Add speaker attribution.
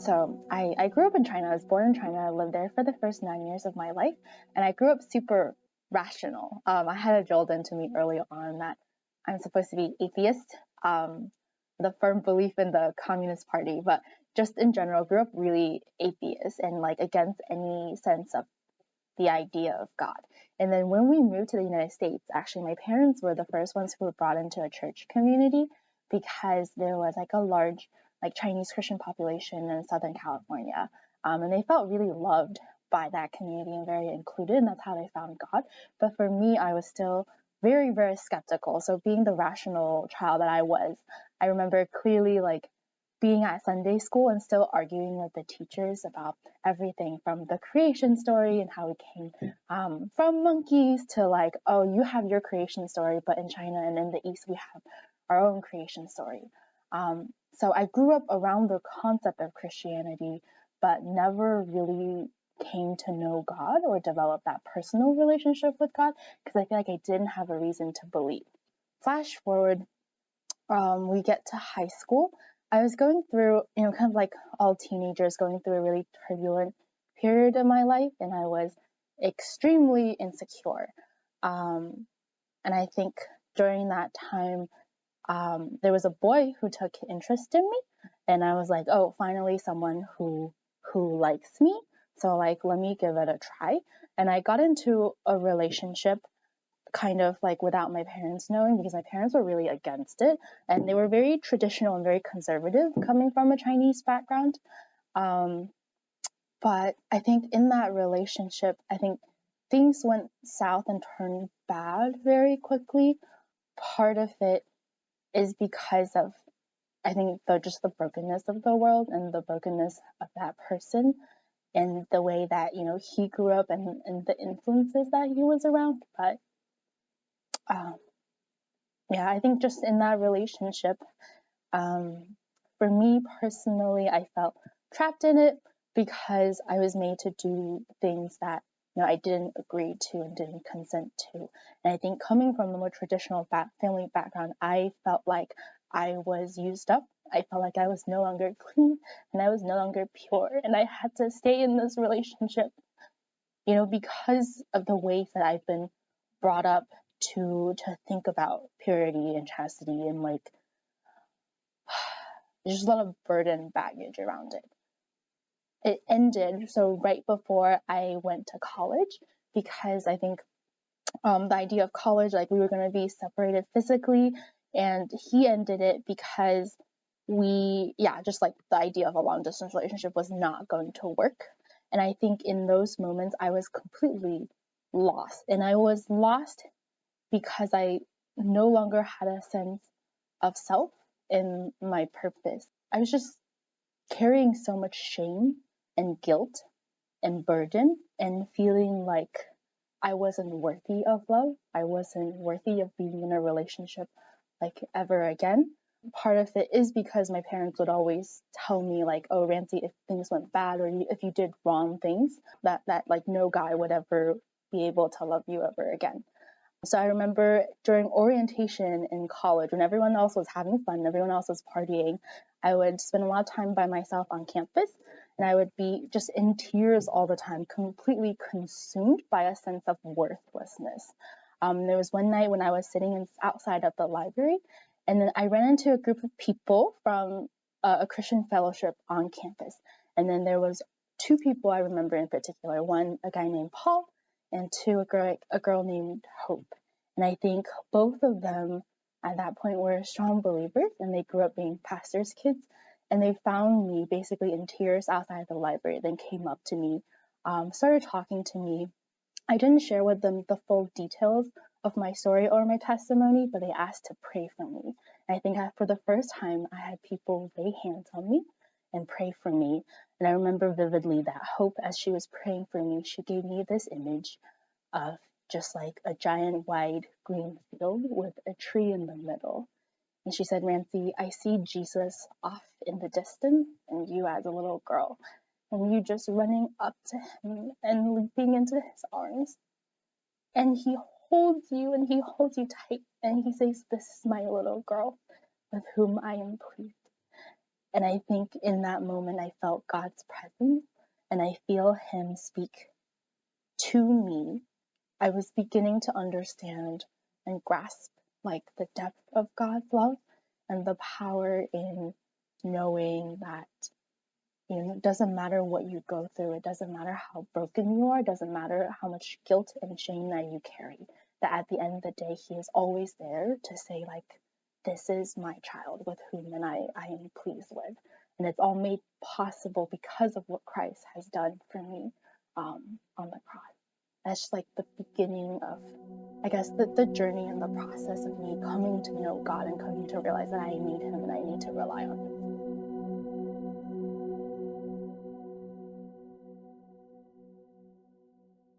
Speaker 1: So I grew up in China. I was born in China. I lived there for the first 9 years of my life. And I grew up super rational. I had it drilled into me early on that I'm supposed to be atheist, the firm belief in the Communist Party, but just in general, grew up really atheist and like against any sense of the idea of God. And then when we moved to the United States, actually my parents were the first ones who were brought into a church community because there was like a large like Chinese Christian population in Southern California. And they felt really loved by that community and very included, and that's how they found God. But for me, I was still very, very skeptical. So being the rational child that I was, I remember clearly like being at Sunday school and still arguing with the teachers about everything from the creation story and how we came from monkeys to like, oh, you have your creation story, but in China and in the East, we have our own creation story. So I grew up around the concept of Christianity, but never really came to know God or develop that personal relationship with God because I feel like I didn't have a reason to believe. Flash forward, we get to high school. I was going through, kind of like all teenagers going through a really turbulent period in my life, and I was extremely insecure. And I think during that time, there was a boy who took interest in me, and I was like, oh, finally someone who likes me. So like, let me give it a try. And I got into a relationship kind of like without my parents knowing because my parents were really against it, and they were very traditional and very conservative coming from a Chinese background. But I think in that relationship, I think things went south and turned bad very quickly. Part of it is because of, I think, just the brokenness of the world and the brokenness of that person and the way that, he grew up and the influences that he was around. But yeah, I think just in that relationship, for me personally, I felt trapped in it because I was made to do things that I didn't agree to and didn't consent to. And I think coming from a more traditional family background, I felt like I was used up. I felt like I was no longer clean and I was no longer pure, and I had to stay in this relationship, because of the ways that I've been brought up to think about purity and chastity, and like there's just a lot of burden baggage around it. It ended so right before I went to college, because I think the idea of college, like we were going to be separated physically, and he ended it because just like the idea of a long distance relationship was not going to work. And I think in those moments I was completely lost, and I was lost because I no longer had a sense of self and my purpose. I was just carrying so much shame and guilt and burden and feeling like I wasn't worthy of love. I wasn't worthy of being in a relationship like ever again. Part of it is because my parents would always tell me like, oh, Riancy, if things went bad or if you did wrong things, that like no guy would ever be able to love you ever again. So I remember during orientation in college, when everyone else was having fun, everyone else was partying, I would spend a lot of time by myself on campus, and I would be just in tears all the time, completely consumed by a sense of worthlessness. There was one night when I was sitting outside of the library, and then I ran into a group of people from a Christian fellowship on campus. And then there was two people I remember in particular, one, a guy named Paul, and two, a girl named Hope. And I think both of them at that point were strong believers, and they grew up being pastors' kids, and they found me basically in tears outside the library, then came up to me, started talking to me. I didn't share with them the full details of my story or my testimony, but they asked to pray for me. And I think for the first time, I had people lay hands on me and pray for me. And I remember vividly that Hope, as she was praying for me, she gave me this image of just like a giant wide green field with a tree in the middle. And she said, Riancy, I see Jesus off in the distance and you as a little girl, and you just running up to him and leaping into his arms. And he holds you and he holds you tight, and he says, this is my little girl with whom I am pleased. And I think in that moment, I felt God's presence and I feel Him speak to me. I was beginning to understand and grasp like the depth of God's love and the power in knowing that, it doesn't matter what you go through. It doesn't matter how broken you are. It doesn't matter how much guilt and shame that you carry. That at the end of the day, He is always there to say, like, this is my child with whom and I am pleased with. And it's all made possible because of what Christ has done for me on the cross. That's just like the beginning of, I guess, the journey and the process of me coming to know God and coming to realize that I need Him and I need to rely on Him.